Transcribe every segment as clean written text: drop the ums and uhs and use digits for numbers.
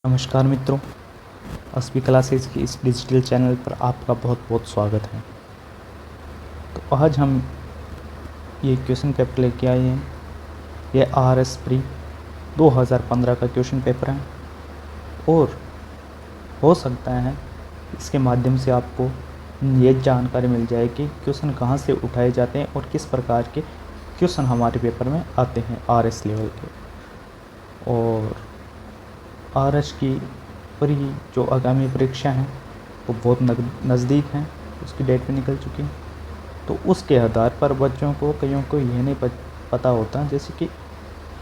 नमस्कार मित्रों, SP classes की इस डिजिटल चैनल पर आपका बहुत बहुत स्वागत है। तो आज हम ये क्वेश्चन पेपर लेके आए हैं। ये आरएस प्री 2015 का क्वेश्चन पेपर है और हो सकता है इसके माध्यम से आपको ये जानकारी मिल जाए कि क्वेश्चन कहाँ से उठाए जाते हैं और किस प्रकार के क्वेश्चन हमारे पेपर में आते हैं आरएस लेवल के। और आरएस की पर ही जो आगामी परीक्षा हैं वो बहुत नज़दीक हैं, उसकी डेट भी निकल चुकी है। तो उसके आधार पर बच्चों को कईयों को यह नहीं पता होता, जैसे कि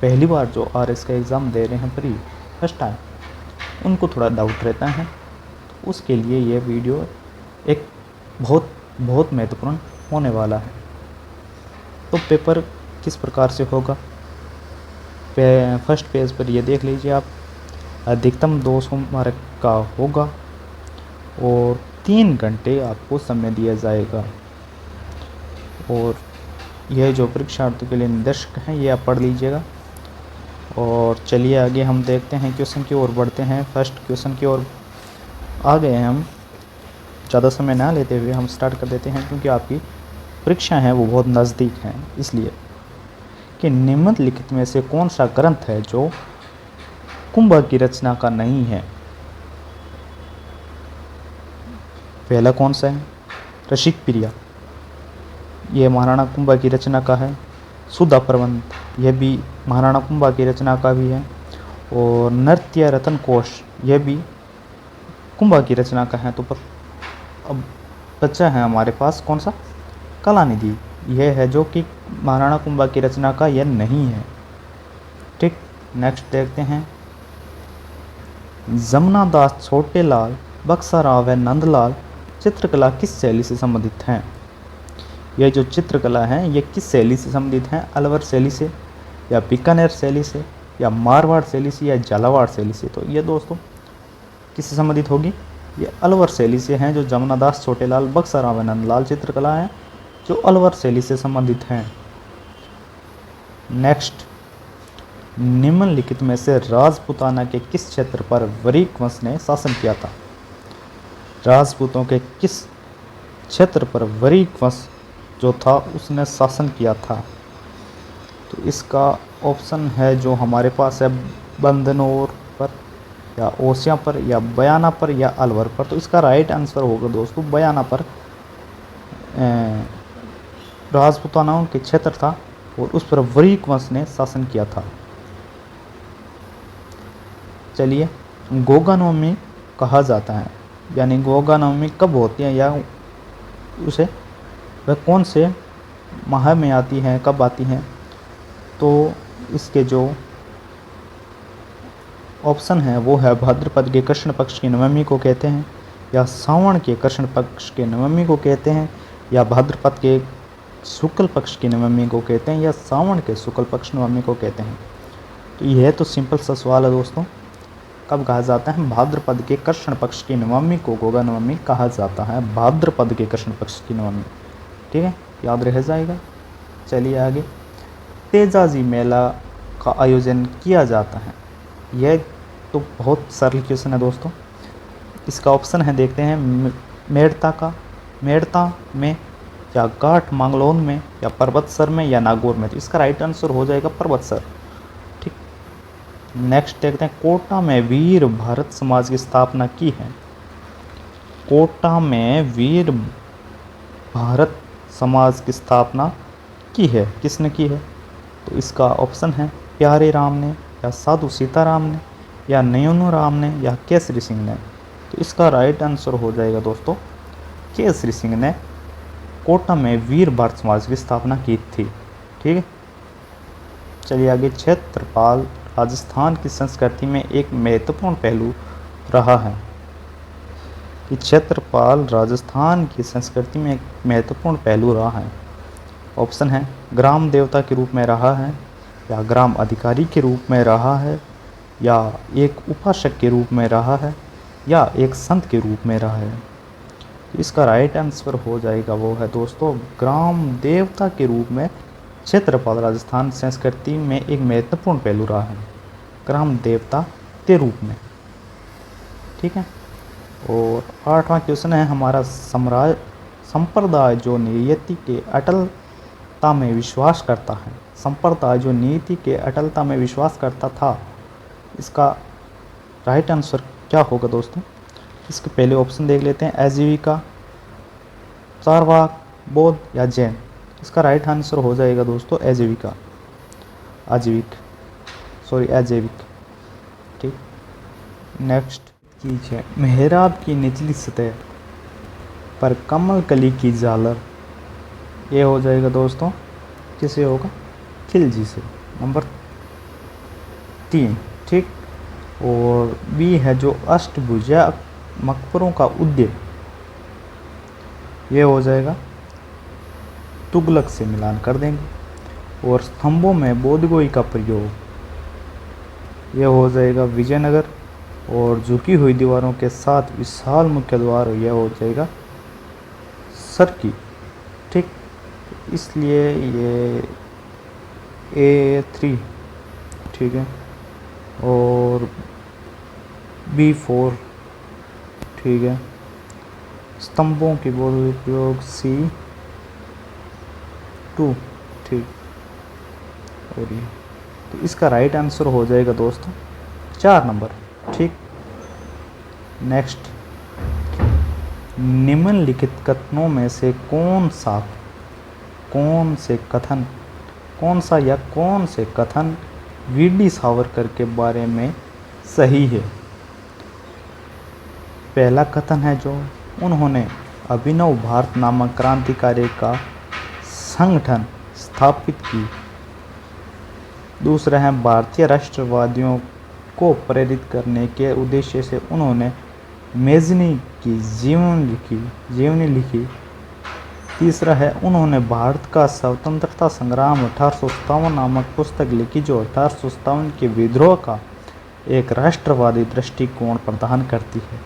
पहली बार जो आरएस का एग्ज़ाम दे रहे हैं प्री फर्स्ट टाइम, उनको थोड़ा डाउट रहता है। तो उसके लिए ये वीडियो एक बहुत बहुत महत्वपूर्ण होने वाला है। तो पेपर किस प्रकार से होगा, फर्स्ट पेज पर ये देख लीजिए आप। अधिकतम 200 मार्क का होगा और 3 घंटे आपको समय दिया जाएगा। और यह जो परीक्षार्थियों के लिए निर्देशक हैं ये आप पढ़ लीजिएगा। और चलिए आगे हम देखते हैं, क्वेश्चन की ओर बढ़ते हैं। फर्स्ट क्वेश्चन की ओर आ गए हैं हम। ज़्यादा समय ना लेते हुए हम स्टार्ट कर देते हैं, क्योंकि आपकी परीक्षा है वो बहुत नज़दीक हैं। इसलिए कि निम्नलिखित में से कौन सा ग्रंथ है जो कुंभ की रचना का नहीं है। पहला कौन सा है? रसिक प्रिया, यह महाराणा कुंभा की रचना का है। सुधा प्रबंध, यह भी महाराणा कुंभा की रचना का भी है। और नृत्य रतन कोश, यह भी कुंभा की रचना का है। तो अब बच्चा है हमारे पास कौन सा? कलानिधि, यह है जो कि महाराणा कुंभा की रचना का यह नहीं है। ठीक, नेक्स्ट देखते हैं। जमुना दास, छोटेलाल, बक्साराव व नंदलाल चित्रकला किस शैली से संबंधित हैं? यह जो चित्रकला है ये किस शैली से संबंधित हैं? अलवर शैली से, या बीकानेर शैली से, या मारवाड़ शैली से, या झालावाड़ शैली से? तो ये दोस्तों किससे संबंधित होगी? ये अलवर शैली से हैं। जो जमुना दास, छोटेलाल, बक्साराव व नंदलाल चित्रकला है जो अलवर शैली से संबंधित हैं। नेक्स्ट, निम्नलिखित में से राजपूताना के किस क्षेत्र पर वरिक वंश ने शासन किया था? राजपूतों के किस क्षेत्र पर वरिक वंश जो था उसने शासन किया था? तो इसका ऑप्शन है जो हमारे पास है बंदनौर पर, या ओसिया पर, या बयाना पर, या अलवर पर। तो इसका राइट आंसर होगा दोस्तों बयाना पर। राजपूतानाओं के क्षेत्र था और उस पर वरिक वंश ने शासन किया था। चलिए, गोगा नवमी कहा जाता है, यानी गोगा नवमी कब होती है, या उसे वह कौन से माह में आती है, कब आती है? तो इसके जो ऑप्शन है वो है भाद्रपद के कृष्ण पक्ष की नवमी को कहते हैं, या सावन के कृष्ण पक्ष के नवमी को कहते हैं, या भाद्रपद के शुक्ल पक्ष की नवमी को कहते हैं, या सावन के शुक्ल पक्ष नवमी को कहते हैं। तो यह तो सिंपल सा सवाल है दोस्तों, कब कहा जाता है? भाद्रपद के कृष्ण पक्ष की नवमी को गोगा नवमी कहा जाता है। भाद्रपद के कृष्ण पक्ष की नवमी, ठीक है, याद रह जाएगा। चलिए आगे। तेजाजी मेला का आयोजन किया जाता है, यह तो बहुत सरल क्वेश्चन है दोस्तों। इसका ऑप्शन है, देखते हैं, मेड़ता में, या घाट मांगलोन में, या पर्वतसर में, या नागौर में। तो इसका राइट आंसर हो जाएगा पर्वतसर। ठीक, नेक्स्ट देखते हैं। कोटा में वीर भारत समाज की स्थापना की है। कोटा में वीर भारत समाज की स्थापना की है, किसने की है? तो इसका ऑप्शन है प्यारे राम ने, या साधु सीताराम ने, या नयनू राम ने, या केसरी सिंह ने। तो इसका राइट आंसर हो जाएगा दोस्तों केसरी सिंह ने कोटा में वीर भारत समाज की स्थापना की थी। ठीक है, चलिए आगे। क्षेत्रपाल राजस्थान की संस्कृति में एक महत्वपूर्ण पहलू रहा है। कि क्षेत्रपाल राजस्थान की संस्कृति में एक महत्वपूर्ण पहलू रहा है। ऑप्शन है ग्राम देवता के रूप में रहा है, या ग्राम अधिकारी के रूप में रहा है, या एक उपासक के रूप में रहा है, या एक संत के रूप में रहा है। तो इसका राइट आंसर हो जाएगा वो है दोस्तों ग्राम देवता के रूप में क्षेत्रपाल राजस्थान संस्कृति में एक महत्वपूर्ण पहलू रहा है, ग्राम देवता के रूप में। ठीक है। और 8वां क्वेश्चन है हमारा, संप्रदाय जो नियति के अटलता में विश्वास करता है, संप्रदाय जो नीति के अटलता में विश्वास करता था, इसका राइट आंसर क्या होगा दोस्तों? इसके पहले ऑप्शन देख लेते हैं, आजीविका, चारवाक, बौद्ध या जैन। इसका राइट आंसर हो जाएगा दोस्तों आजीविका, अजैविक। ठीक। नेक्स्ट कीजिए, मेहराब की निचली सतह पर कमल कली की झालर, ये हो जाएगा दोस्तों किसे होगा? खिलजी से, नंबर 3। ठीक। और बी है जो अष्टभुजा मकबरों का उद्देश्य, ये हो जाएगा तुगलक से मिलान कर देंगे। और स्तंभों में बोधगोई का प्रयोग, यह हो जाएगा विजयनगर। और झुकी हुई दीवारों के साथ विशाल मुख्य द्वार, यह हो जाएगा सरकी। ठीक। इसलिए ये A3 ठीक है। और B4 ठीक है। स्तंभों की बोध उपयोग C2 ठीक। और ये तो इसका राइट आंसर हो जाएगा दोस्तों 4 नंबर। ठीक। नेक्स्ट, निम्नलिखित कथनों में से कौन से कथन वीडी सावरकर के बारे में सही है? पहला कथन है जो उन्होंने अभिनव भारत नामक क्रांतिकारी का संगठन स्थापित की। दूसरा है भारतीय राष्ट्रवादियों को प्रेरित करने के उद्देश्य से उन्होंने मेजनी की जीवनी लिखी। तीसरा है उन्होंने भारत का स्वतंत्रता संग्राम 1857 नामक पुस्तक लिखी, जो 1857 के विद्रोह का एक राष्ट्रवादी दृष्टिकोण प्रदान करती है।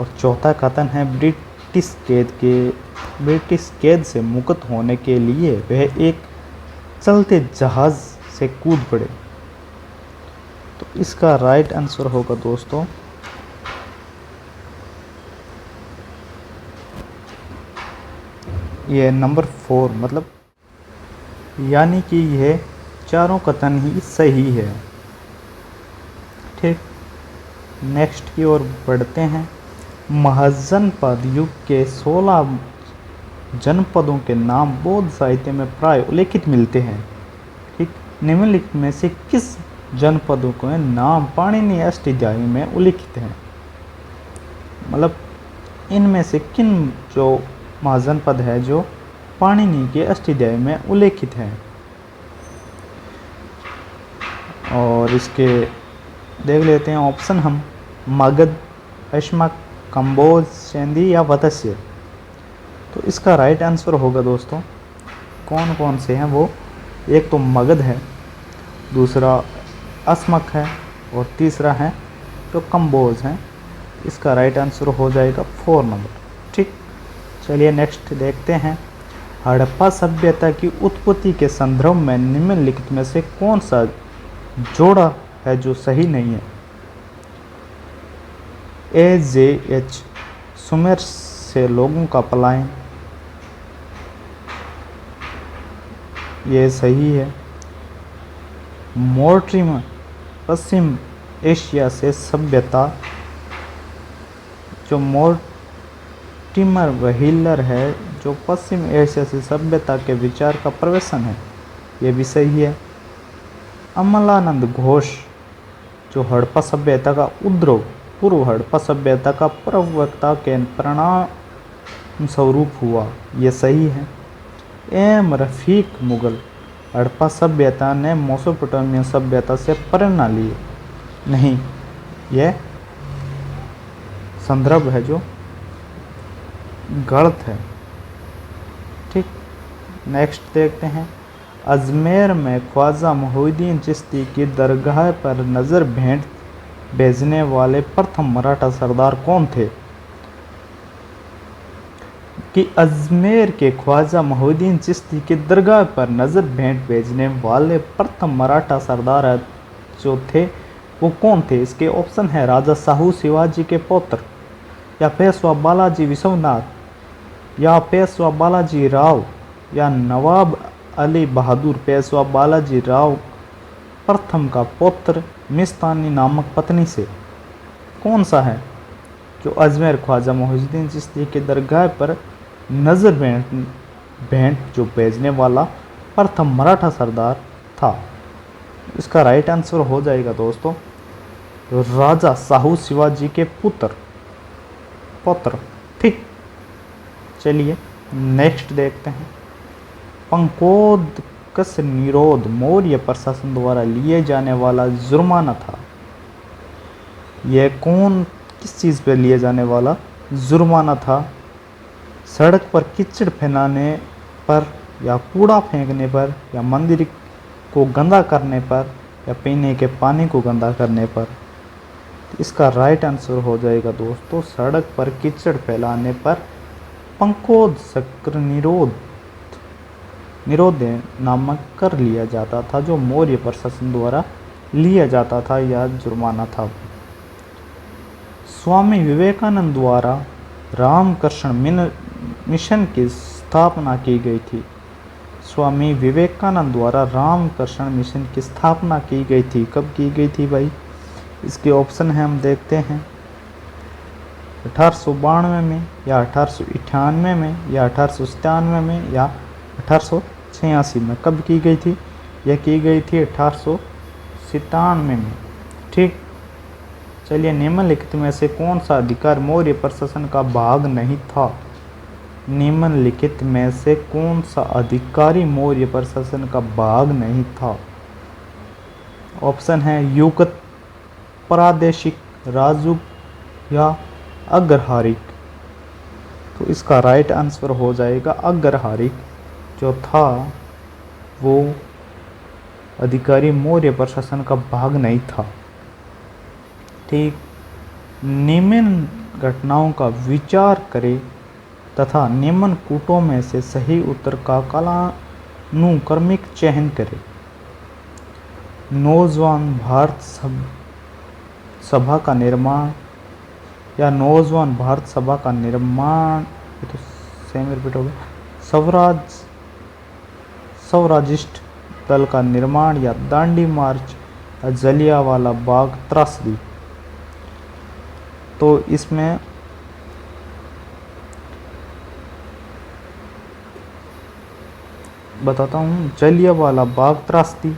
और चौथा कथन है ब्रिटिश कैद से मुक्त होने के लिए वह एक चलते जहाज से कूद पड़े। तो इसका राइट आंसर होगा दोस्तों ये नंबर 4, मतलब यानी कि यह चारों कथन ही सही है। ठीक। नेक्स्ट की ओर बढ़ते हैं। महाजनपद युग के 16 जनपदों के नाम बौद्ध साहित्य में प्राय उल्लेखित मिलते हैं। ठीक। निम्नलिखित में से किस जनपदों के नाम पाणिनि अष्टाध्यायी में उल्लिखित हैं? मतलब इनमें से किन जो महाजनपद है जो पाणिनि के अष्टाध्यायी में उल्लेखित हैं? और इसके देख लेते हैं ऑप्शन हम, मगध, अश्मक, कंबोज, सेंधी या वत्स्य। तो इसका राइट आंसर होगा दोस्तों कौन कौन से हैं वो? एक तो मगध है, दूसरा अस्मक है और तीसरा है जो कंबोज है। इसका राइट आंसर हो जाएगा 4 नंबर। ठीक। चलिए नेक्स्ट देखते हैं। हड़प्पा सभ्यता की उत्पत्ति के संदर्भ में निम्नलिखित में से कौन सा जोड़ा है जो सही नहीं है? AJH सुमेर से लोगों का पलायन, ये सही है। मोर्टिमर पश्चिम एशिया से सभ्यता, जो मोर्टिमर व्हीलर है जो पश्चिम एशिया से सभ्यता के विचार का प्रवेशन है, ये भी सही है। अमलानंद घोष जो हड़प्पा सभ्यता का उद्भव, पूर्व हड़प्पा सभ्यता का प्रवक्ता के परिणाम स्वरूप हुआ, ये सही है। एम रफीक मुगल हड़प्पा सभ्यता ने मेसोपोटामियन सभ्यता से प्रेरणा ली, नहीं, यह संदर्भ है जो गलत है। ठीक। नेक्स्ट देखते हैं। अजमेर में ख्वाजा मोहिउद्दीन चिश्ती की दरगाह पर नज़र भेंट भेजने वाले प्रथम मराठा सरदार कौन थे? कि अजमेर के ख्वाजा मोहिउद्दीन चिश्ती की दरगाह पर नज़र भेंट भेजने वाले प्रथम मराठा सरदार जो थे वो कौन थे? इसके ऑप्शन है राजा साहू शिवाजी के पौत्र, या पेशवा बालाजी विश्वनाथ, या पेशवा बालाजी राव, या नवाब अली बहादुर पेशवा बालाजी राव प्रथम का पौत्र मिस्तानी नामक पत्नी से। कौन सा है? जो अजमेर ख्वाजा मोहिउद्दीन चिश्ती के दरगाह पर नजर भेंट जो भेजने वाला प्रथम मराठा सरदार था। इसका राइट आंसर हो जाएगा दोस्तों राजा साहू शिवाजी के पौत्र। ठीक, चलिए नेक्स्ट देखते हैं। पंकोदकस निरोध मौर्य प्रशासन द्वारा लिए जाने वाला जुर्माना था। यह किस चीज़ पर लिए जाने वाला जुर्माना था? सड़क पर कीचड़ फैलाने पर, या कूड़ा फेंकने पर, या मंदिर को गंदा करने पर, या पीने के पानी को गंदा करने पर। इसका राइट आंसर हो जाएगा दोस्तों सड़क पर कीचड़ फैलाने पर पंकोदक निरोध नामक कर लिया जाता था, जो मौर्य प्रशासन द्वारा लिया जाता था, यह जुर्माना था। स्वामी विवेकानंद द्वारा रामकृष्ण मिशन की स्थापना की गई थी। स्वामी विवेकानंद द्वारा रामकृष्ण मिशन की स्थापना की गई थी। कब की गई थी भाई? इसके ऑप्शन है, हम देखते हैं 1892 में, या 1898 में, या 1897 में, या 1886 में। कब की गई थी? यह की गई थी 1897 में। ठीक, चलिए निम्नलिखित में से कौन सा अधिकार मौर्य प्रशासन का भाग नहीं था? निम्नलिखित में से कौन सा अधिकारी मौर्य प्रशासन का भाग नहीं था? ऑप्शन है युगत, प्रादेशिक, राजूक, या अग्रहारिक। तो इसका राइट आंसर हो जाएगा अग्रहारिक जो था वो अधिकारी मौर्य प्रशासन का भाग नहीं था। ठीक, निम्न घटनाओं का विचार करें तथा निम्न कूटों में से सही उत्तर का कालानुक्रमिक चयन करें। नौजवान भारत सभा का निर्माण, या नौजवान भारत सभा का निर्माण, ये तो सेम रिपीट हो गया। स्वराजिस्ट दल का निर्माण, या दांडी मार्च, या जलियांवाला बाग त्रासदी। तो इसमें बताता हूँ, जलियांवाला बाग त्रासदी,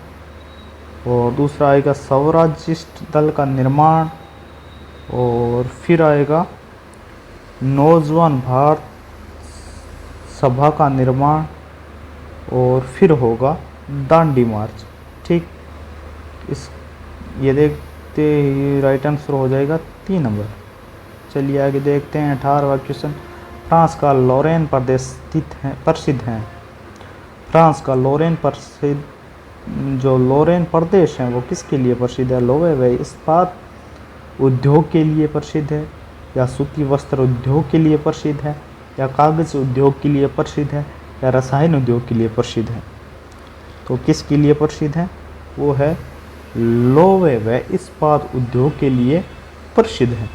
और दूसरा आएगा स्वराजिस्ट दल का निर्माण, और फिर आएगा नौजवान भारत सभा का निर्माण, और फिर होगा दांडी मार्च। ठीक, ये देखते ही राइट आंसर हो जाएगा 3 नंबर। चलिए आगे देखते हैं 18वां क्वेश्चन। फ्रांस का लॉरेन प्रदेश प्रसिद्ध है। फ्रांस का जो लॉरेन प्रदेश है वो किसके लिए प्रसिद्ध है? वह इस्पात उद्योग के लिए प्रसिद्ध है, या सूती वस्त्र उद्योग के लिए प्रसिद्ध है, या कागज उद्योग के लिए प्रसिद्ध है, या रसायन उद्योग के लिए प्रसिद्ध है। तो किसके लिए प्रसिद्ध है? वो है लोवे, वह इस्पात उद्योग के लिए प्रसिद्ध है।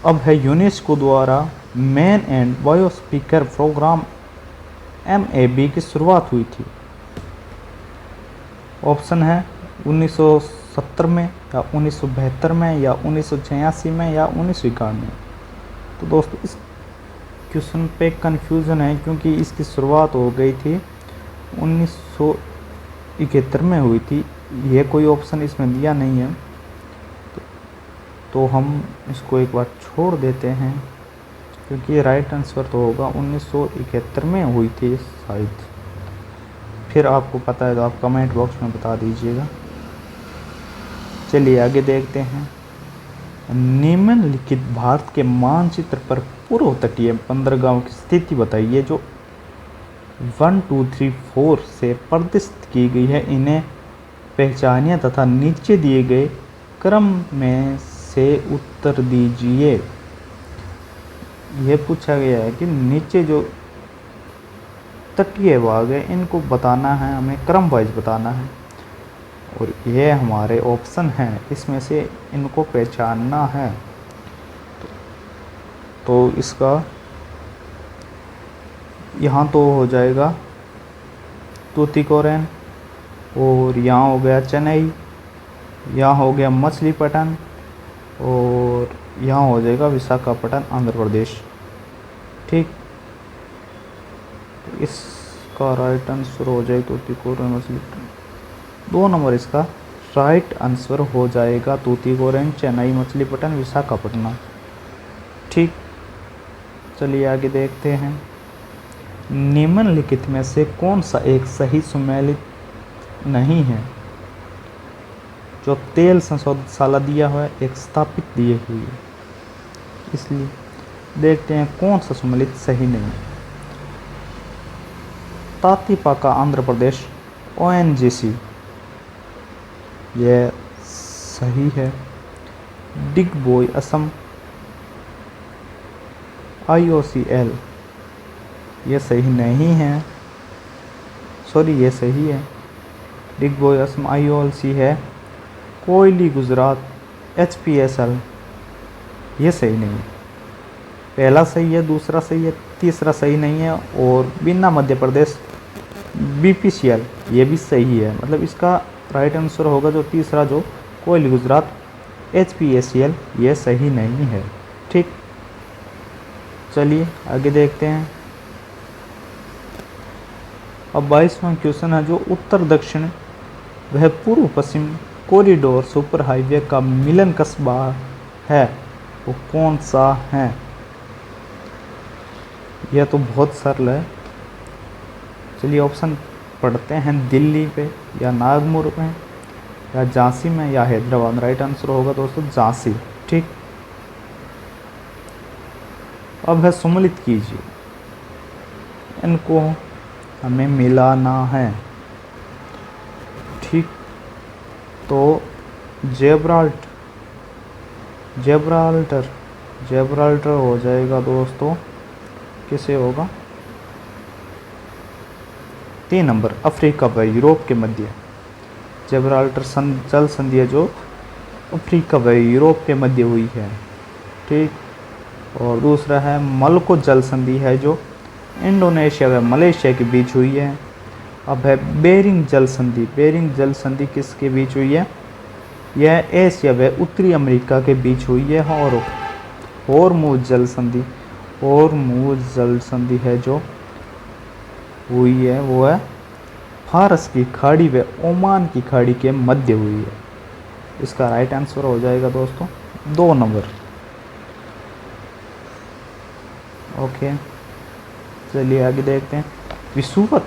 अब है यूनेस्को द्वारा man and biosphere programme MAB की शुरुआत हुई थी। ऑप्शन है 1970 में, या 1972 में, या 1986 में, या 1991 में। तो दोस्तों इस क्वेश्चन पे कंफ्यूजन है क्योंकि इसकी शुरुआत हो गई थी 1971 में हुई थी। ये कोई ऑप्शन इसमें दिया नहीं है, तो हम इसको एक बार छोड़ देते हैं क्योंकि राइट आंसर तो होगा 1971 में हुई थी शायद। फिर आपको पता है तो आप कमेंट बॉक्स में बता दीजिएगा। चलिए आगे देखते हैं। निम्नलिखित भारत के मानचित्र पर पूर्व तटीय बंदरगाहों की स्थिति बताइए जो 1 2 3 4 से प्रदर्शित की गई है। इन्हें पहचानिए तथा नीचे दिए गए क्रम में से उत्तर दीजिए। यह पूछा गया है कि नीचे जो तटीय भाग है इनको बताना है, हमें क्रम वाइज बताना है। और ये हमारे ऑप्शन हैं, इसमें से इनको पहचानना है। तो इसका यहाँ तो हो जाएगा तूतीकोरिन, और यहाँ हो गया चेन्नई, यहाँ हो गया मछलीपट्टनम, और यहाँ हो जाएगा विशाखापट्टनम आंध्र प्रदेश। ठीक, तो इसका राइट आंसर हो जाएगा तूतीकोरिन मछलीपट्टनम। 2 नंबर इसका राइट आंसर हो जाएगा तूतीकोरिन, चेन्नई, मछलीपट्टनम, विशाखापट्टनम। ठीक, चलिए आगे देखते हैं। निम्नलिखित में से कौन सा एक सही सुमेलित नहीं है? जो तेल संशोधनशाला दिया हुआ है, एक स्थापित दिए हुई है, इसलिए देखते हैं कौन सा सुमेलित सही नहीं है। तातीपाका आंध्र प्रदेश, ONGC, यह सही है। डिगबोई असम, IOCL, ये सही नहीं है। सॉरी, ये सही है। डिगबोई असम IOCL है। कोयली गुजरात, HPSL, ये सही नहीं है। पहला सही है, दूसरा सही है, तीसरा सही नहीं है। और बिना मध्य प्रदेश, BPCL, ये भी सही है। मतलब इसका राइट आंसर होगा जो तीसरा, जो कोयली गुजरात, HPSCL, ये सही नहीं है। ठीक, चलिए आगे देखते हैं। अब 22वां क्वेश्चन है, जो उत्तर दक्षिण वह पूर्व पश्चिम कॉरिडोर सुपर हाईवे का मिलन कस्बा है, वो कौन सा है? यह तो बहुत सरल है। चलिए ऑप्शन पढ़ते हैं। दिल्ली पे, या नागपुर में, या झांसी में, या हैदराबाद। राइट आंसर होगा दोस्तों झांसी। ठीक, अब है सम्मिलित कीजिए, इनको हमें मिलाना है। ठीक, तो जेब्राल्टर हो जाएगा दोस्तों, किसे होगा? 3 नंबर, अफ्रीका व यूरोप के मध्य। जेब्राल्टर जल संधि है जो अफ्रीका व यूरोप के मध्य हुई है। ठीक, और दूसरा है मलको जल संधि है जो इंडोनेशिया व मलेशिया के बीच हुई है। अब है बेरिंग जल संधि। बेरिंग जल संधि किसके बीच हुई है? यह एशिया व उत्तरी अमेरिका के बीच हुई है। और हॉर्मुज़ जल संधि है जो हुई है, वो है फारस की खाड़ी व ओमान की खाड़ी के मध्य हुई है। इसका राइट आंसर हो जाएगा दोस्तों 2 नंबर। ओके, चलिए आगे देखते हैं। विषुवत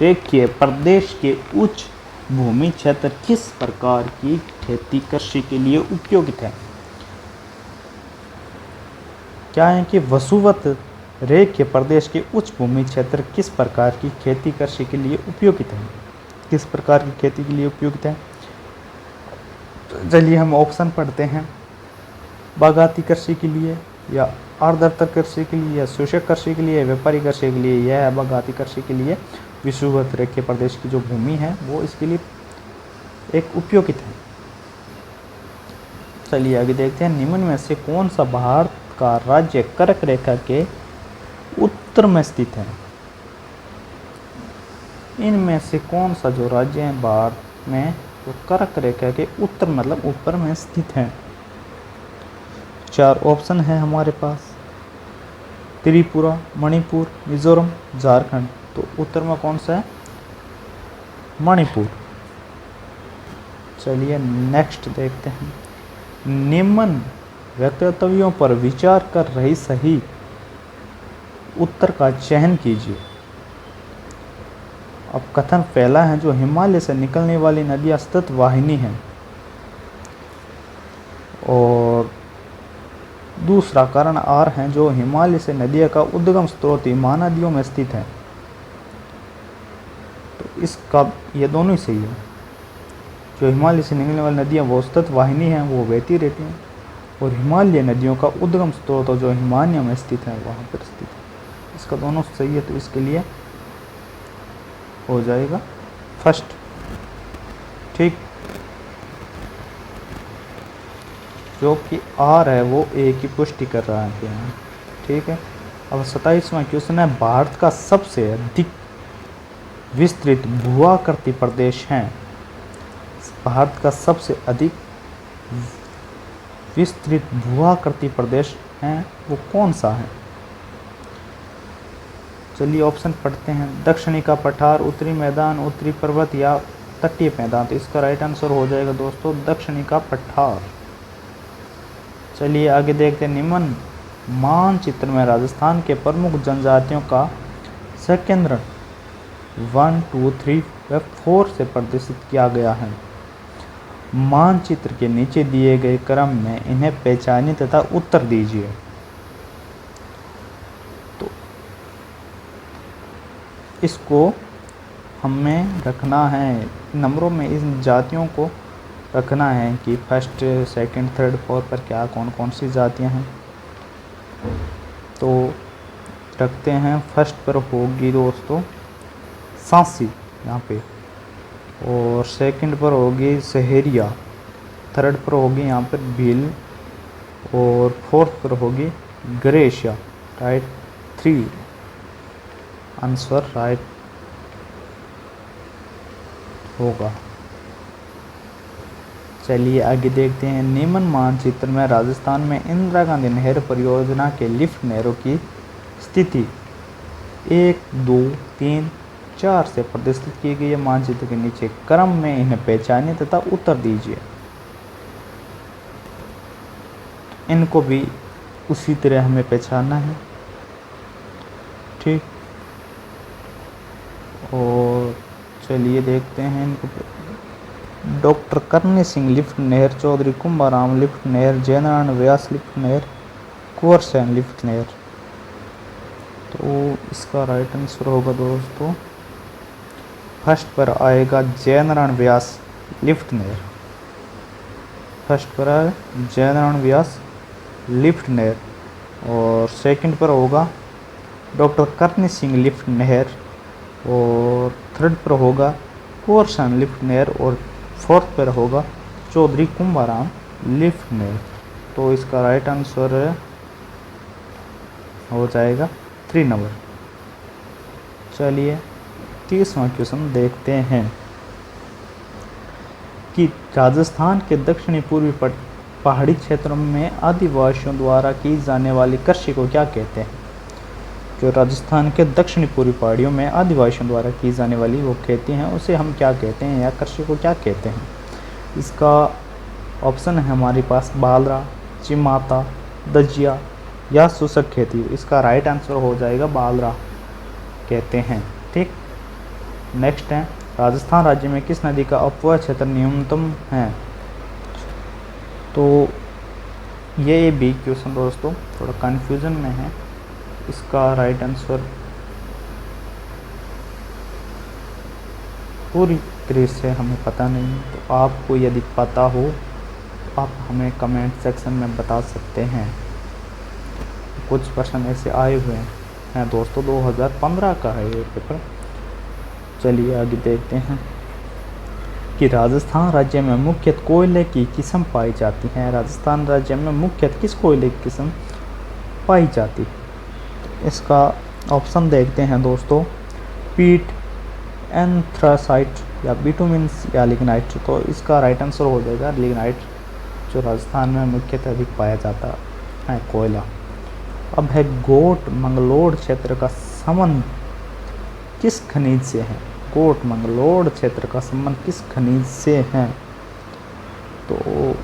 रेखीय प्रदेश के उच्च भूमि क्षेत्र किस प्रकार की खेती कृषि के लिए उपयोगित है? क्या है कि वसुवत रेखीय प्रदेश के उच्च भूमि क्षेत्र किस प्रकार की खेती कृषि के लिए उपयोगित है? किस प्रकार की खेती के लिए उपयोगित है? चलिए हम ऑप्शन पढ़ते हैं। बागाती कृषि के लिए, या आर्द्रता कृषि के लिए, या शुष्क कृषि के लिए, व्यापारी कृषि के लिए। यह है बागाती कृषि के लिए विषुवत रेखीय प्रदेश की जो भूमि है वो इसके लिए एक उपयोगित है। चलिए आगे देखते हैं। निम्न में से कौन सा भारत का राज्य कर्क रेखा के उत्तर में स्थित है? इनमें से कौन सा जो राज्य है भारत में जो कर्क रेखा के उत्तर मतलब ऊपर में स्थित है? 4 ऑप्शन है हमारे पास। त्रिपुरा, मणिपुर, मिजोरम, झारखंड। तो उत्तर में कौन सा है? मणिपुर। चलिए नेक्स्ट देखते हैं। निम्न वक्तव्यों पर विचार कर रही सही उत्तर का चयन कीजिए। अब कथन पहला है, जो हिमालय से निकलने वाली नदियां सतत वाहिनी हैं। और दूसरा कारण आर है, जो हिमालय से नदियों का उद्गम स्रोत महानदियों में स्थित है। तो इसका ये दोनों ही सही है। जो हिमालय से निकलने वाली नदियाँ वो सतत वाहिनी हैं, वो बहती रहती हैं। और हिमालय नदियों का उद्गम स्रोत जो हिमालय में स्थित है वहाँ पर स्थित है। इसका दोनों सही है, तो इसके लिए हो जाएगा फर्स्ट। ठीक, जो कि आर है वो ए की पुष्टि कर रहा है यहाँ। ठीक है, अब 27वां क्वेश्चन है, भारत का सबसे अधिक विस्तृत भूआकृति प्रदेश है। भारत का सबसे अधिक विस्तृत भूआकृति प्रदेश है वो कौन सा है? चलिए ऑप्शन पढ़ते हैं। दक्षिणी का पठार, उत्तरी मैदान, उत्तरी पर्वत या तटीय मैदान। तो इसका राइट आंसर हो जाएगा दोस्तों दक्षिणी का पठार। चलिए आगे देखते हैं। निम्न मानचित्र में राजस्थान के प्रमुख जनजातियों का संकेंद्रण 1, 2, 3 व 4 से प्रदर्शित किया गया है। मानचित्र के नीचे दिए गए क्रम में इन्हें पहचानिए तथा उत्तर दीजिए। तो इसको हमें रखना है नंबरों में, इन जातियों को रखना है कि फर्स्ट, सेकंड, थर्ड, फोर्थ पर क्या कौन कौन सी जातियां हैं। तो रखते हैं, फर्स्ट पर होगी दोस्तों सांसी यहाँ पे, और सेकंड पर होगी सहेरिया, थर्ड पर होगी यहाँ पर भील, और फोर्थ पर होगी ग्रेशिया। राइट 3 आंसर राइट होगा। चलिए आगे देखते हैं। निम्न मानचित्र में राजस्थान में इंदिरा गांधी नहर परियोजना के लिफ्ट नहरों की स्थिति 1, 2, 3, 4 से प्रदर्शित की गई है। मानचित्र के नीचे क्रम में इन्हें पहचानिए तथा उत्तर दीजिए। इनको भी उसी तरह हमें पहचानना है। ठीक, और चलिए देखते हैं इनको। डॉक्टर करनी सिंह लिफ्ट नहर, चौधरी कुंभाराम लिफ्ट नहर, जयनारायण व्यास लिफ्ट नहर, कुंवर सेन लिफ्ट नहर। तो इसका राइट आंसर होगा दोस्तों फर्स्ट पर आएगा जयनारायण व्यास लिफ्ट नहर। फर्स्ट पर आए जयनारायण व्यास लिफ्ट नहर, और सेकंड पर होगा डॉक्टर करनी सिंह लिफ्ट नहर, और थर्ड पर होगा कुंवर सेन लिफ्ट नहर, और फोर्थ पर होगा चौधरी कुंभाराम लिफ्ट नहर। तो इसका राइट आंसर हो जाएगा 3 नंबर। चलिए 30वां क्वेश्चन देखते हैं कि राजस्थान के दक्षिणी पूर्वी पहाड़ी क्षेत्रों में आदिवासियों द्वारा की जाने वाली कृषि को क्या कहते हैं? जो राजस्थान के दक्षिणी पूर्वी पहाड़ियों में आदिवासियों द्वारा की जाने वाली वो खेती हैं, उसे हम क्या कहते हैं या कृषि को क्या कहते हैं? इसका ऑप्शन है हमारे पास बालरा, चिमाता, दजिया या शुष्क खेती। इसका राइट आंसर हो जाएगा बालरा कहते हैं। ठीक, नेक्स्ट है, राजस्थान राज्य में किस नदी का अपव्यय क्षेत्र न्यूनतम है? तो ये भी क्वेश्चन दोस्तों थोड़ा कन्फ्यूजन में है। इसका राइट आंसर पूरी तरह से हमें पता नहीं, तो आपको यदि पता हो तो आप हमें कमेंट सेक्शन में बता सकते हैं। कुछ प्रश्न ऐसे आए हुए हैं दोस्तों, 2015 का है ये पेपर। चलिए आगे देखते हैं कि राजस्थान राज्य में मुख्यतः कोयले की किस्म पाई जाती है। राजस्थान राज्य में मुख्यतः किस कोयले की किस्म पाई जाती है? इसका ऑप्शन देखते हैं दोस्तों, पीट, एंथ्रासाइट या बिटुमिन्स या लिग्नाइट। तो इसका राइट आंसर हो जाएगा लिग्नाइट, जो राजस्थान में मुख्यतः अधिक पाया जाता है कोयला। अब है गोट मंगलोड क्षेत्र का संबंध किस खनिज से है? गोट मंगलोड क्षेत्र का संबंध किस खनिज से है? तो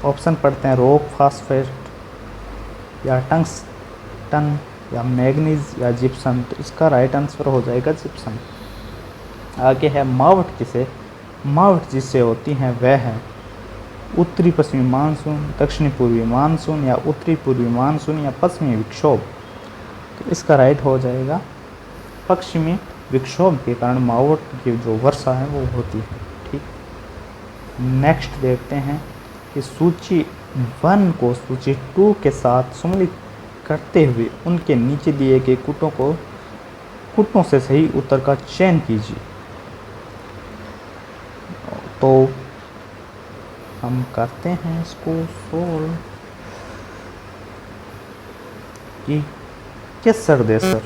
ऑप्शन पढ़ते हैं, रॉक फास्फेट या टंगस्टन या मैग्नीज या जिप्सम। तो इसका राइट आंसर हो जाएगा जिप्सम। आगे है मावट किसे, मावट जिससे होती हैं वह है उत्तरी पश्चिमी मानसून, दक्षिणी पूर्वी मानसून या उत्तरी पूर्वी मानसून या पश्चिमी विक्षोभ। तो इसका राइट हो जाएगा पश्चिमी विक्षोभ के कारण मावट की जो वर्षा है वो होती है। ठीक, नेक्स्ट देखते हैं कि सूची 1 को सूची 2 के साथ सम्मिलित करते हुए उनके नीचे दिए गए कुटों से सही उत्तर का चयन कीजिए। तो हम करते हैं इसको सोल्व। कि केसर देसर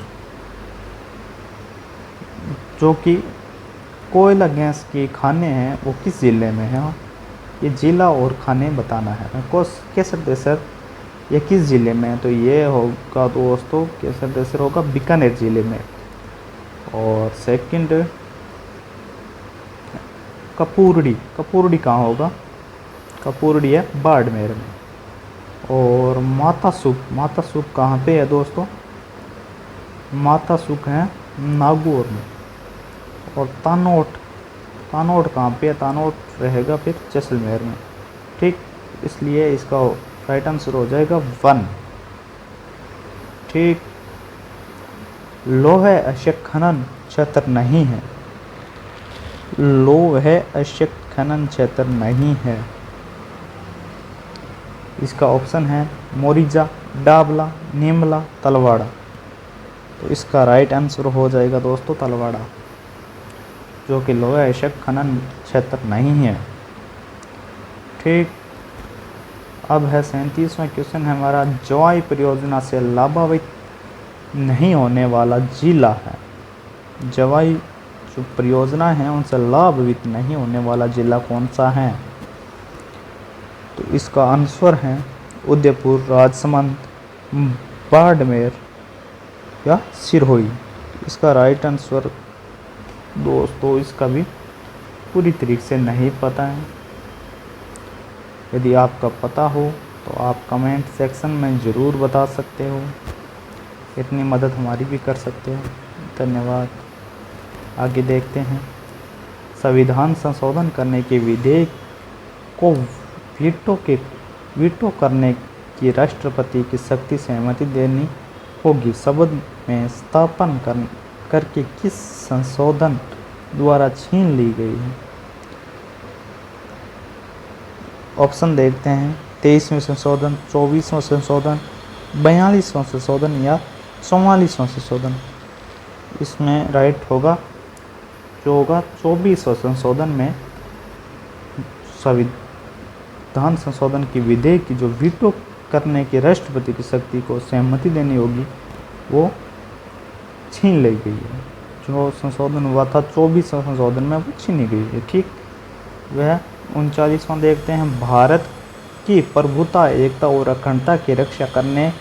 जो कि कोयला गैस के खाने हैं वो किस ज़िले में है? ये ज़िला और खाने बताना है। केसर देसर ये किस ज़िले में है? तो ये होगा दोस्तों, केसर देसर होगा बीकानेर ज़िले में। और सेकंड कपूरड़ी, कपूरड़ी कहाँ होगा? कपूरड़ी है बाड़मेर में। और माता सूप कहाँ पे है दोस्तों? माता सूप है नागौर में। और तानोट कहाँ पे है? तानोट रहेगा फिर जैसलमेर में। ठीक, इसलिए इसका राइट आंसर हो जाएगा 1। ठीक, लोह अयस्क खनन क्षेत्र नहीं है। लोह अयस्क खनन क्षेत्र नहीं है। इसका ऑप्शन है मोरिजा, डाबला, नीमला, तलवाड़ा। तो इसका राइट आंसर हो जाएगा दोस्तों तलवाड़ा, जो कि लोह अयस्क खनन क्षेत्र नहीं है। ठीक, अब है 37वां क्वेश्चन है हमारा, जवाई परियोजना से लाभान्वित नहीं होने वाला जिला है। जवाई जो परियोजना है उनसे लाभान्वित नहीं होने वाला जिला कौन सा है? तो इसका आंसर है उदयपुर, राजसमंद, बाड़मेर या सिरहुई। इसका राइट आंसर दोस्तों इसका भी पूरी तरीके से नहीं पता है। यदि आपका पता हो तो आप कमेंट सेक्शन में ज़रूर बता सकते हो, इतनी मदद हमारी भी कर सकते हो। धन्यवाद। आगे देखते हैं, संविधान संशोधन करने के विधेयक को वीटो करने की राष्ट्रपति की सख्ती सहमति देनी होगी। शब्द में स्थापन करके किस संशोधन द्वारा छीन ली गई है? ऑप्शन देखते हैं, 23वें संशोधन, 24वां संशोधन, 42वां संशोधन या 44वां संशोधन। इसमें राइट होगा जो होगा 24वां संशोधन में संविधान संशोधन की विधेयक की जो वीटो करने की राष्ट्रपति की शक्ति को सहमति देनी होगी वो छीन ली गई है। जो संशोधन हुआ था 24वां संशोधन में वो छीनी गई है। ठीक, वह 39वां देखते हैं, भारत की प्रभुता, एकता और अखंडता की रक्षा करने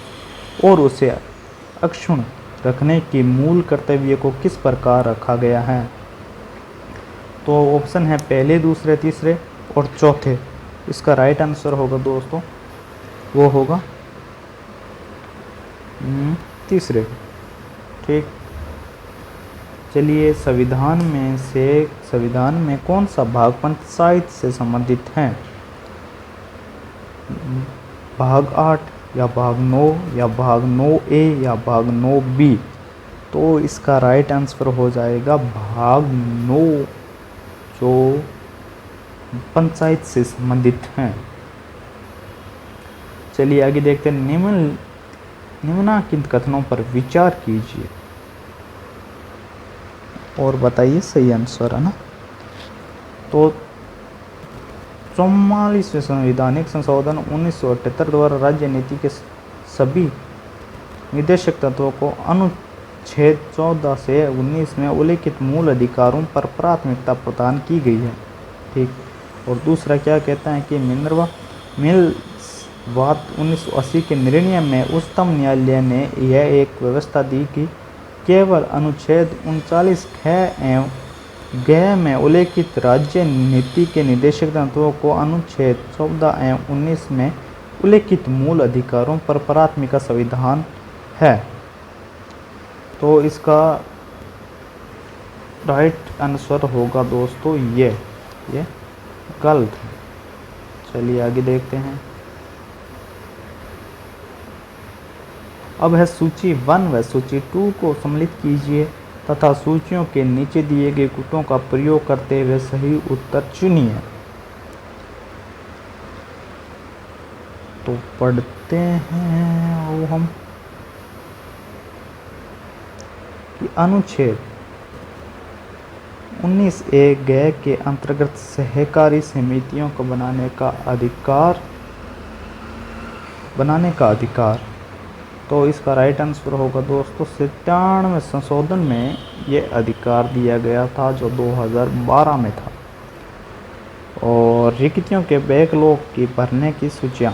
और उसे अक्षुण्ण रखने की मूल कर्तव्य को किस प्रकार रखा गया है? तो ऑप्शन है पहले, दूसरे, तीसरे और चौथे। इसका राइट आंसर होगा दोस्तों वो होगा तीसरे। ठीक, चलिए संविधान में कौन सा भाग पंचायत से संबंधित है? भाग 8 या भाग 9 या भाग 9A या भाग 9B। तो इसका राइट आंसर हो जाएगा भाग 9, जो पंचायत से संबंधित हैं। चलिए आगे देखते हैं, निम्नलिखित कथनों पर विचार कीजिए और बताइए सही आंसर, है ना। तो 44वें संवैधानिक संशोधन 1978 द्वारा राज्य नीति के सभी निर्देशक तत्वों को अनुच्छेद 14 से 19 में उल्लिखित मूल अधिकारों पर प्राथमिकता प्रदान की गई है। ठीक, और दूसरा क्या कहता है कि मिनर्वा मिल्स वाद 1980 के निर्णय में उच्चतम न्यायालय ने यह एक व्यवस्था दी कि केवल अनुच्छेद 39 ख एवं ग में उल्लिखित राज्य नीति के निर्देशक तत्वों को अनुच्छेद 14 एवं 19 में उल्लिखित मूल अधिकारों पर प्राथमिकता संविधान है। तो इसका राइट आंसर होगा दोस्तों ये गलत है। चलिए आगे देखते हैं, अब है सूची 1 व सूची 2 को सम्मिलित कीजिए तथा सूचियों के नीचे दिए गए कूटों का प्रयोग करते हुए सही उत्तर चुनिए। तो पढ़ते हैं वो हम कि अनुच्छेद 19 ए गए के अंतर्गत सहकारी समितियों को बनाने का अधिकार। तो इसका राइट आंसर होगा दोस्तों 97वें संशोधन में ये अधिकार दिया गया था जो 2012 में था। और रिक्तियों के बैकलॉग की भरने की सूचियाँ,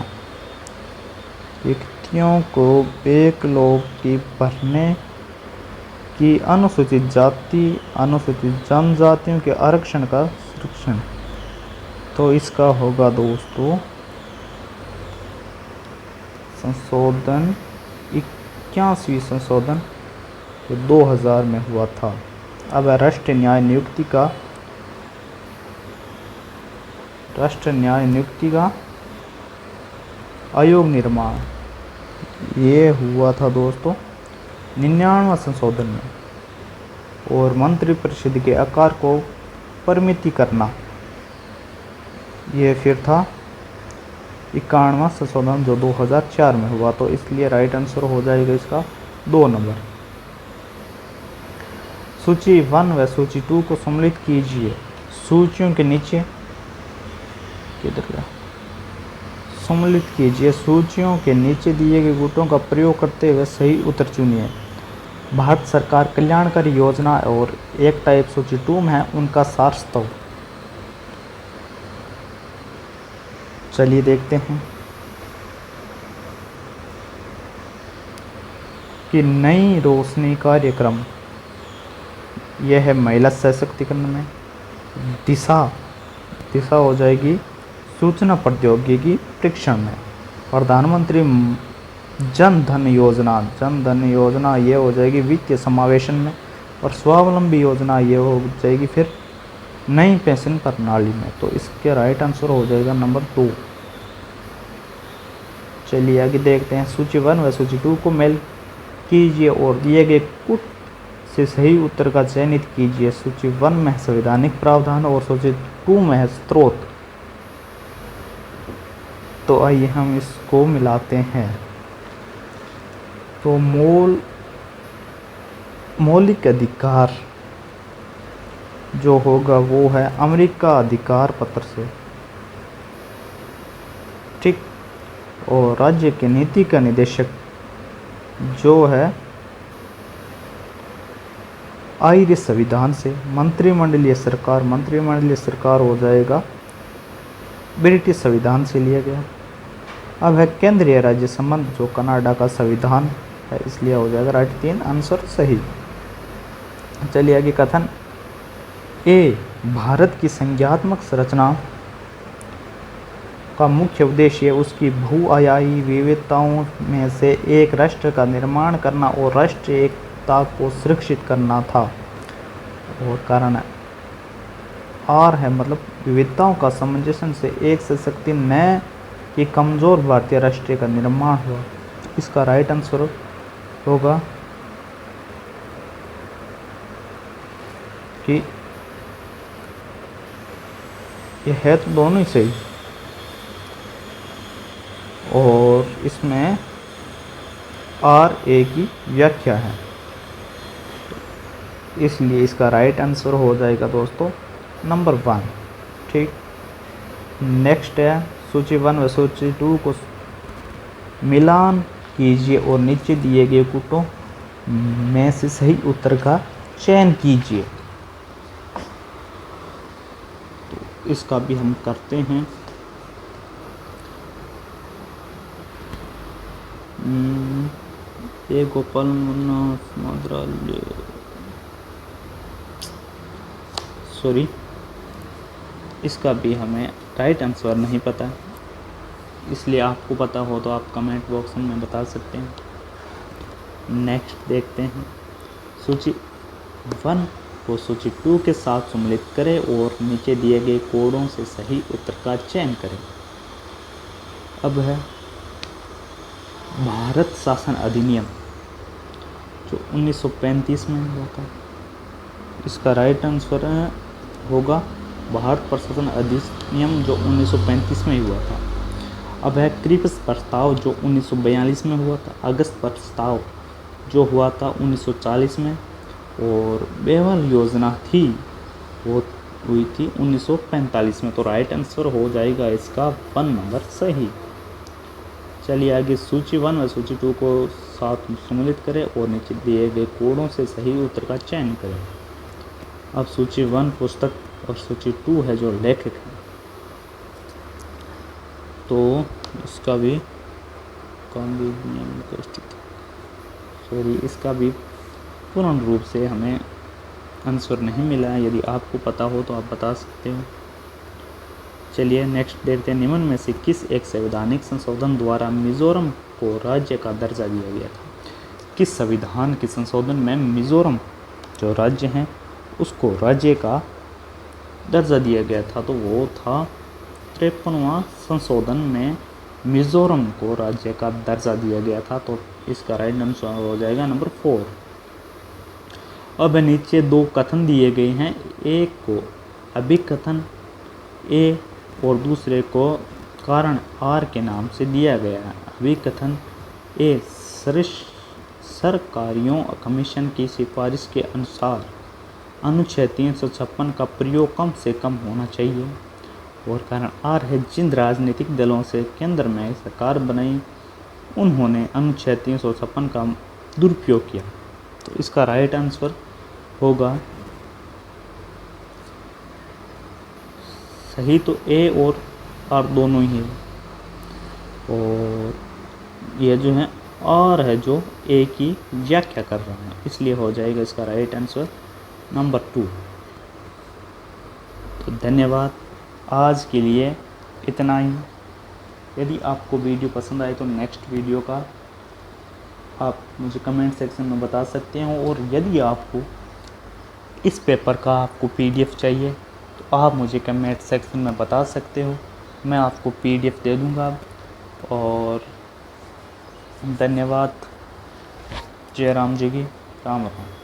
रिक्तियों को बैकलॉग की भरने की अनुसूचित जाति अनुसूचित जनजातियों के आरक्षण का संरक्षण। तो इसका होगा दोस्तों संशोधन 81वीं संशोधन जो 2000 में हुआ था। अब है राष्ट्रीय न्याय नियुक्ति का आयोग निर्माण। ये हुआ था दोस्तों 99वें संशोधन में। और मंत्रिपरिषद के आकार को परिमिति करना, ये फिर था 91वां संशोधन जो 2004 में हुआ। तो इसलिए राइट आंसर हो जाएगा इसका 2 नंबर। सूची 1 व सूची 2 को सम्मिलित कीजिए। सूचियों के नीचे किधर गया, सम्मिलित कीजिए। सूचियों के नीचे दिए गए गुटों का प्रयोग करते हुए सही उत्तर चुनिए। भारत सरकार कल्याणकारी योजना और एक टाइप सूची 2 में है उनका सारस्तव। चलिए देखते हैं कि नई रोशनी कार्यक्रम, यह है महिला सशक्तिकरण में। दिशा हो जाएगी सूचना प्रौद्योगिकी प्रशिक्षण में। प्रधानमंत्री जन धन योजना ये हो जाएगी वित्तीय समावेशन में। और स्वावलंबी योजना ये हो जाएगी फिर नई पेंशन प्रणाली में। तो इसके राइट आंसर हो जाएगा नंबर 2। चलिए आगे देखते हैं। सूची 1 व सूची 2 को मेल कीजिए और दिए गए कुछ से सही उत्तर का चयनित कीजिए। सूची 1 में संवैधानिक प्रावधान और सूची 2 में है स्रोत। तो आइए हम इसको मिलाते हैं। तो मौलिक अधिकार जो होगा वो है अमेरिका अधिकार पत्र से, ठीक। और राज्य के नीति का निदेशक जो है आयरिश संविधान से। मंत्रिमंडलीय सरकार हो जाएगा ब्रिटिश संविधान से लिया गया। अब है केंद्रीय राज्य संबंध जो कनाडा का संविधान है, इसलिए हो जाएगा राइट 3 आंसर सही। चलिए आगे कथन ए, भारत की संज्ञात्मक संरचना का मुख्य उद्देश्य उसकी बहुआयामी विविधताओं में से एक राष्ट्र का निर्माण करना और राष्ट्रीय एकता को सुरक्षित करना था। और कारण आर है मतलब विविधताओं का सामंजस्य से एक सशक्त नए कि कमज़ोर भारतीय राष्ट्र का निर्माण हुआ। इसका राइट आंसर होगा कि ये है तो दोनों ही सही। और इसमें आर ए की व्याख्या है, इसलिए इसका राइट आंसर हो जाएगा दोस्तों नंबर 1, ठीक। नेक्स्ट है सूची 1 व सूची 2 को मिलान कीजिए और नीचे दिए गए गुटों में से सही उत्तर का चयन कीजिए। तो इसका भी हम करते हैं। ए गोपाल मुन्ना मंत्रालय, सॉरी, इसका भी हमें राइट आंसर नहीं पता, इसलिए आपको पता हो तो आप कमेंट बॉक्स में बता सकते हैं। नेक्स्ट देखते हैं। सूची 1 को सूची 2 के साथ सम्मिलित करें और नीचे दिए गए कोडों से सही उत्तर का चयन करें। अब है भारत शासन अधिनियम जो 1935 में हुआ था। इसका राइट आंसर होगा भारत प्रशासन अधिनियम जो 1935 में हुआ था। अब है क्रिप्स प्रस्ताव जो 1942 में हुआ था। अगस्त प्रस्ताव जो हुआ था 1940 में। और बेवल योजना थी वो हुई थी 1945 में। तो राइट आंसर हो जाएगा इसका 1 नंबर सही। चलिए आगे सूची 1 व सूची 2 को साथ में सम्मिलित करें और नीचे दिए गए कोडों से सही उत्तर का चयन करें। अब सूची 1 पुस्तक और सूची 2 है जो लेखक है, तो इसका भी इसका भी पूर्ण रूप से हमें आंसर नहीं मिला है। यदि आपको पता हो तो आप बता सकते हो। चलिए नेक्स्ट देखते हैं, निम्न में से किस एक संवैधानिक संशोधन द्वारा मिजोरम को राज्य का दर्जा दिया गया था? किस संविधान के संशोधन में मिजोरम जो राज्य हैं उसको राज्य का दर्जा दिया गया था? तो वो था 53वां संशोधन में मिजोरम को राज्य का दर्जा दिया गया था। तो इसका राइट आंसर हो जाएगा नंबर 4। अब नीचे 2 कथन दिए गए हैं, एक को अभिकथन ए और दूसरे को कारण आर के नाम से दिया गया है। अभिकथन ए, सरकारियों कमीशन की सिफारिश के अनुसार अनुच्छेद 356 का प्रयोग कम से कम होना चाहिए। और कारण आर है, जिन राजनीतिक दलों से केंद्र में सरकार बनाई उन्होंने अनुच्छेद 356 का दुरुपयोग किया। तो इसका राइट आंसर होगा सही तो ए और आर दोनों ही है, और यह जो है आर है जो ए की व्याख्या कर रहा है, इसलिए हो जाएगा इसका राइट आंसर नंबर 2। तो धन्यवाद, आज के लिए इतना ही। यदि आपको वीडियो पसंद आए तो नेक्स्ट वीडियो का आप मुझे कमेंट सेक्शन में बता सकते हो, और यदि आपको इस पेपर का आपको PDF चाहिए तो आप मुझे कमेंट सेक्शन में बता सकते हो, मैं आपको PDF दे दूँगा। और धन्यवाद, जय राम जी की, राम राम।